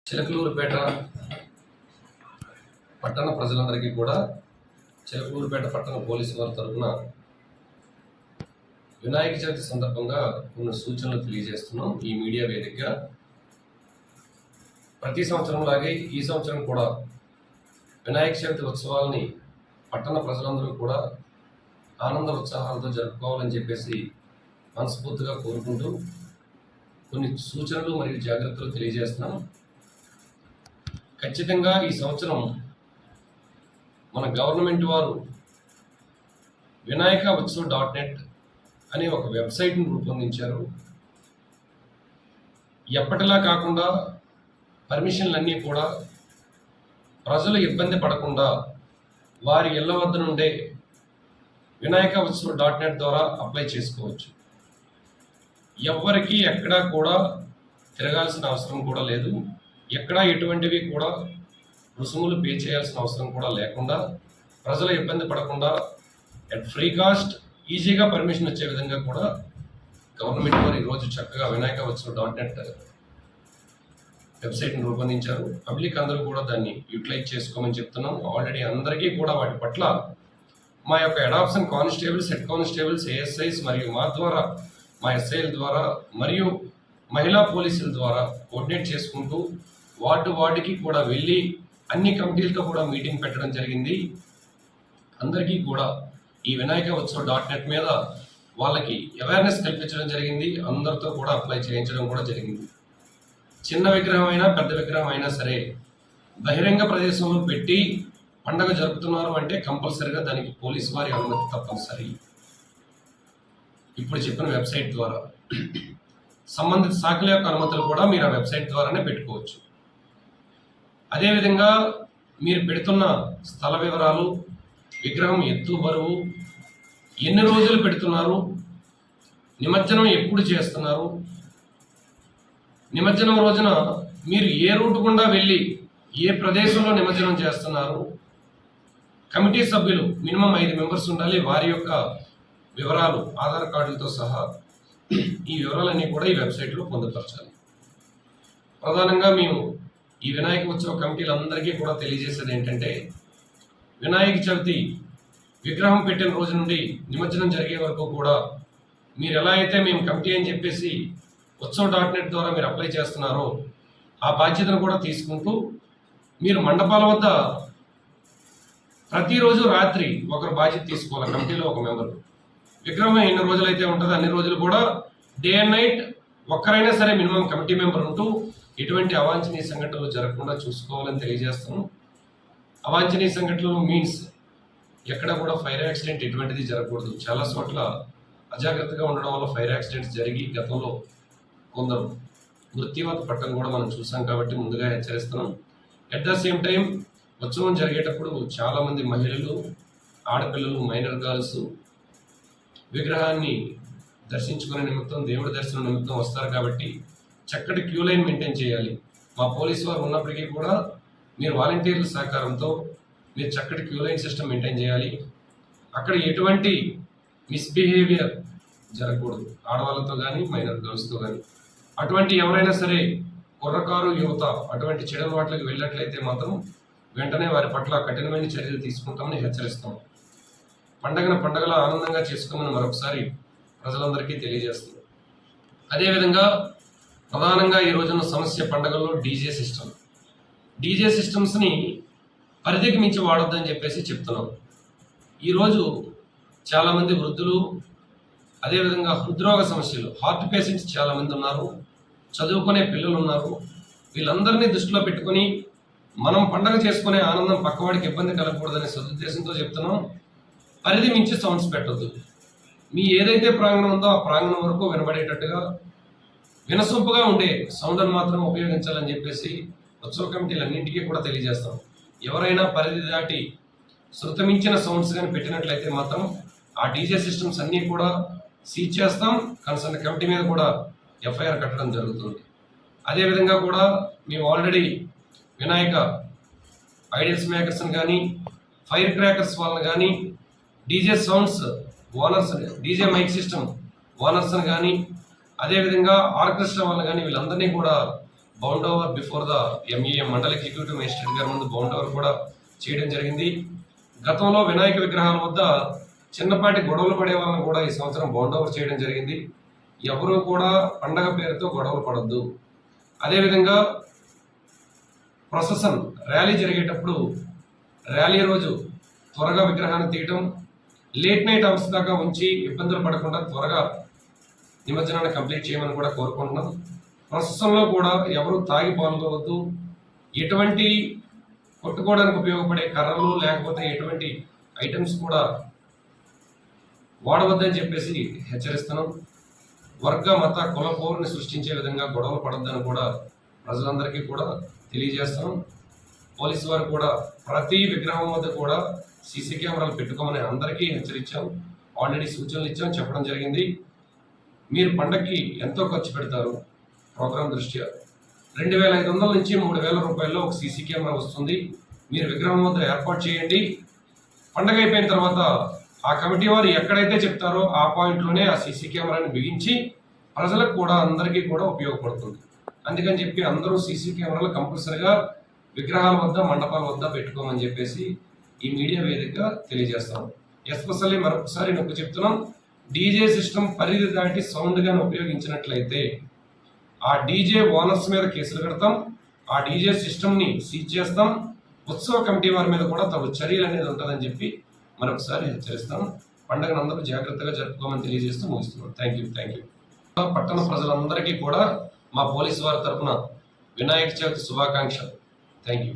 చిలకలూరుపేట పట్టణ ప్రజలందరికీ కూడా చిలకలూరుపేట పట్టణ పోలీసు వారి తరఫున వినాయక చవితి సందర్భంగా కొన్ని సూచనలు తెలియజేస్తున్నాం. ఈ మీడియా వేదికగా ప్రతి సంవత్సరంలాగే ఈ సంవత్సరం కూడా వినాయక చవితి ఉత్సవాలని పట్టణ ప్రజలందరూ కూడా ఆనంద ఉత్సాహాలతో జరుపుకోవాలని చెప్పేసి మనస్ఫూర్తిగా కోరుకుంటూ కొన్ని సూచనలు మరియు జాగ్రత్తలు తెలియజేస్తున్నాం. ఖచ్చితంగా ఈ సంవత్సరం మన గవర్నమెంట్ వారు వినాయక ఉత్సవ్ .net అనే ఒక వెబ్సైట్ను రూపొందించారు. ఎప్పటిలా కాకుండా పర్మిషన్లన్నీ కూడా ప్రజలు ఇబ్బంది పడకుండా వారి ఇళ్ల వద్ద నుండే వినాయక ఉత్సవ్ .net ద్వారా అప్లై చేసుకోవచ్చు. ఎవ్వరికి ఎక్కడా కూడా తిరగాల్సిన అవసరం కూడా లేదు. ఎక్కడా ఎటువంటివి కూడా రుసుములు పే చేయాల్సిన అవసరం కూడా లేకుండా ప్రజలు ఇబ్బంది పడకుండా అట్ ఫ్రీ కాస్ట్ ఈజీగా పర్మిషన్ వచ్చే విధంగా కూడా గవర్నమెంట్ వారు ఈరోజు చక్కగా వినాయక ఉత్సవ్ .net వెబ్సైట్ని రూపొందించారు. పబ్లిక్ అందరూ కూడా దాన్ని యూటిలైజ్ చేసుకోమని చెప్తున్నాం. ఆల్రెడీ అందరికీ కూడా వాటి పట్ల మా యొక్క adoption constables, head constables, ASIs మరియు మా ద్వారా మా ఎస్ఐల ద్వారా మరియు మహిళా పోలీసుల ద్వారా కోఆర్డినేట్ చేసుకుంటూ వార్డుకి కూడా వెళ్ళి అన్ని కమిటీలతో కూడా మీటింగ్ పెట్టడం జరిగింది. అందరికీ కూడా ఈ వినాయక ఉత్సవ్ .net మీద వాళ్ళకి అవేర్నెస్ కల్పించడం జరిగింది. అందరితో కూడా అప్లై చేయించడం కూడా జరిగింది. చిన్న విగ్రహం అయినా పెద్ద విగ్రహం అయినా సరే బహిరంగ ప్రదేశంలో పెట్టి పండగ జరుపుతున్నారు అంటే కంపల్సరీగా దానికి పోలీసు వారి అనుమతి తప్పనిసరి. ఇప్పుడు చెప్పిన వెబ్సైట్ ద్వారా సంబంధిత శాఖల యొక్క అనుమతులు కూడా మీరు ఆ వెబ్సైట్ ద్వారానే పెట్టుకోవచ్చు. అదేవిధంగా మీరు పెడుతున్న స్థల వివరాలు, విగ్రహం ఎత్తు, బరువు, ఎన్ని రోజులు పెడుతున్నారు, నిమజ్జనం ఎప్పుడు చేస్తున్నారు, నిమజ్జనం రోజున మీరు ఏ రూట్ గుండా వెళ్ళి ఏ ప్రదేశంలో నిమజ్జనం చేస్తున్నారు, కమిటీ సభ్యులు మినిమం 5 మెంబర్స్ ఉండాలి, వారి యొక్క వివరాలు ఆధార్ కార్డులతో సహా ఈ వివరాలన్నీ కూడా ఈ వెబ్సైట్లో పొందుపరచాలి. ప్రధానంగా మేము ఈ వినాయక ఉత్సవ కమిటీలందరికీ కూడా తెలియజేసేది ఏంటంటే, వినాయక చవితి విగ్రహం పెట్టిన రోజు నుండి నిమజ్జనం జరిగే వరకు కూడా మీరు ఎలా అయితే మేము కమిటీ అని చెప్పేసి ఉత్సవ్ .net ద్వారా మీరు అప్లై చేస్తున్నారో ఆ బాధ్యతను కూడా తీసుకుంటూ మీరు మండపాల వద్ద ప్రతిరోజు రాత్రి ఒకరు బాధ్యత తీసుకోవాలి. కమిటీలో ఒక మెంబర్ విగ్రహం ఎన్ని రోజులు అయితే ఉంటుందో అన్ని రోజులు కూడా డే అండ్ నైట్ ఒక్కరైనా సరే మినిమం కమిటీ మెంబర్ ఉంటూ ఎటువంటి అవాంఛనీయ సంఘటనలు జరగకుండా చూసుకోవాలని తెలియజేస్తాము. అవాంఛనీయ సంఘటనలు మీన్స్ ఎక్కడ కూడా ఫైర్ యాక్సిడెంట్ ఎటువంటిది జరగకూడదు. చాలా చోట్ల అజాగ్రత్తగా ఉండడం వల్ల ఫైర్ యాక్సిడెంట్స్ జరిగి గతంలో కొందరు మృత్యువాత పట్టడం కూడా మనం చూసాం కాబట్టి ముందుగా హెచ్చరిస్తున్నాం. ఎట్ ద సేమ్ టైం ఉత్సవం జరిగేటప్పుడు చాలామంది మహిళలు, ఆడపిల్లలు, మైనర్ గర్ల్స్ విగ్రహాన్ని దర్శించుకునే నిమిత్తం, దేవుడి దర్శనం నిమిత్తం వస్తారు కాబట్టి చక్కటి క్యూ లైన్ మెయింటైన్ చేయాలి. మా పోలీసు వారు ఉన్నప్పటికీ కూడా మీరు వాలంటీర్ల సహకారంతో మీరు చక్కటి క్యూ లైన్ సిస్టమ్ మెయింటైన్ చేయాలి. అక్కడ ఎటువంటి మిస్బిహేవియర్ జరగకూడదు, ఆడవాళ్ళతో కానీ మైనర్ గర్ల్స్తో కానీ. అటువంటి ఎవరైనా సరే కుర్రకారు, యువత అటువంటి చెడు అలవాట్లకు వెళ్ళినట్లయితే మాత్రం వెంటనే వారి పట్ల కఠినమైన చర్యలు తీసుకుంటామని హెచ్చరిస్తాం. పండగలా ఆనందంగా చేసుకోమని మరొకసారి ప్రజలందరికీ తెలియజేస్తుంది. అదేవిధంగా ప్రధానంగా ఈ రోజున సమస్య పండగల్లో డీజే సిస్టమ్స్ని పరిధికి మించి వాడొద్దని చెప్పేసి చెప్తున్నాం. ఈరోజు చాలామంది వృద్ధులు, అదేవిధంగా హృద్రోగ సమస్యలు, హార్ట్ పేషెంట్స్ చాలామంది ఉన్నారు, చదువుకునే పిల్లలు ఉన్నారు. వీళ్ళందరినీ దృష్టిలో పెట్టుకొని మనం పండగ చేసుకునే ఆనందం పక్కవాడికి ఇబ్బంది కలగకూడదనే సదుద్దేశంతో చెప్తున్నాం. పరిధి మించి సౌండ్స్ పెట్టొద్దు. మీ ఏదైతే ప్రాంగణం ఉందో ఆ ప్రాంగణం వరకు వినబడేటట్టుగా వినసొంపుగా ఉండే సౌండ్ని మాత్రం ఉపయోగించాలని చెప్పేసి ఉత్సవ కమిటీలన్నింటికీ కూడా తెలియజేస్తాం. ఎవరైనా పరిధి దాటి శృతమించిన సౌండ్స్ కానీ పెట్టినట్లయితే మాత్రం ఆ డీజే సిస్టమ్స్ అన్నీ కూడా సీజ్ చేస్తాం. కన్సర్న్ కమిటీ మీద కూడా ఎఫ్ఐఆర్ కట్టడం జరుగుతుంది. అదేవిధంగా కూడా మేము ఆల్రెడీ వినాయక ఐడియల్స్ మేకర్స్ని కానీ, ఫైర్ క్రాకర్స్ వాళ్ళని కానీ, DJ sounds owners, DJ mike system ఓనర్స్ని కానీ, అదేవిధంగా ఆర్కెస్ట్రా వాళ్ళు కానీ వీళ్ళందరినీ కూడా bound over before the MEM mandal executive magistrate గారి ముందు బౌండ్ ఓవర్ కూడా చేయడం జరిగింది. గతంలో వినాయక విగ్రహాల వద్ద చిన్నపాటి గొడవలు పడే వాళ్ళని కూడా ఈ సంవత్సరం బౌండ్ ఓవర్ చేయడం జరిగింది. ఎవరూ కూడా పండగ పేరుతో గొడవలు పడొద్దు. అదేవిధంగా ప్రొసెషన్ ర్యాలీ జరిగేటప్పుడు ర్యాలీ రోజు త్వరగా విగ్రహాన్ని తీయటం, లేట్ నైట్ అవర్స్ దాకా ఉంచి ఇబ్బందులు పడకుండా త్వరగా నిమజ్జనాన్ని కంప్లీట్ చేయమని కూడా కోరుకుంటున్నాం. ప్రొసెషన్లో కూడా ఎవరు తాగి పాల్గొవద్దు. ఎటువంటి కొట్టుకోవడానికి ఉపయోగపడే కర్రలు లేకపోతే ఎటువంటి ఐటమ్స్ కూడా వాడవద్దని చెప్పేసి హెచ్చరిస్తున్నాం. వర్గ మత కుల పోరుని సృష్టించే విధంగా గొడవలు పడొద్దని కూడా ప్రజలందరికీ కూడా తెలియజేస్తాం. పోలీసు వారు కూడా ప్రతి విగ్రహం వద్ద కూడా సీసీ కెమెరాలు పెట్టుకోమని అందరికీ హెచ్చరించాం. ఆల్రెడీ సూచనలు ఇచ్చాం, చెప్పడం జరిగింది. మీరు పండగకి ఎంతో ఖర్చు పెడతారు. ప్రోగ్రాం దృష్ట్యా 2,500 నుంచి 3,000 రూపాయల్లో ఒక సీసీ కెమెరా వస్తుంది. మీరు విగ్రహం వద్ద ఏర్పాటు చేయండి. పండగ అయిపోయిన తర్వాత ఆ కమిటీ వారు ఎక్కడైతే చెప్తారో ఆ పాయింట్లోనే ఆ సీసీ కెమెరాని బిగించి ప్రజలకు కూడా అందరికీ కూడా ఉపయోగపడుతుంది. అందుకని చెప్పి అందరూ సీసీ కెమెరాలు కంపల్సరిగా విగ్రహాల వద్ద మండపాల వద్ద పెట్టుకోమని చెప్పేసి ఈ మీడియా వేదికగా తెలియజేస్తాం. ఎస్పెషల్లీ మరొకసారి నొక్కి చెప్తున్నాం, డీజే సిస్టమ్ పరిధి దాటి సౌండ్గానే ఉపయోగించినట్లయితే ఆ డీజే ఓనర్స్ మీద కేసులు కడతాం, ఆ డీజే సిస్టమ్ని సీజ్ చేస్తాం. ఉత్సవ కమిటీ వారి మీద కూడా తగు చర్యలు అనేది ఉంటుందని చెప్పి మరొకసారి హెచ్చరిస్తాం. పండుగను అందరూ జాగ్రత్తగా జరుపుకోమని తెలియజేస్తూ ముగిస్తున్నాం. Thank you. పట్టణ ప్రజలందరికీ కూడా మా పోలీసు వారి తరఫున వినాయక చవితి శుభాకాంక్షలు. Thank you.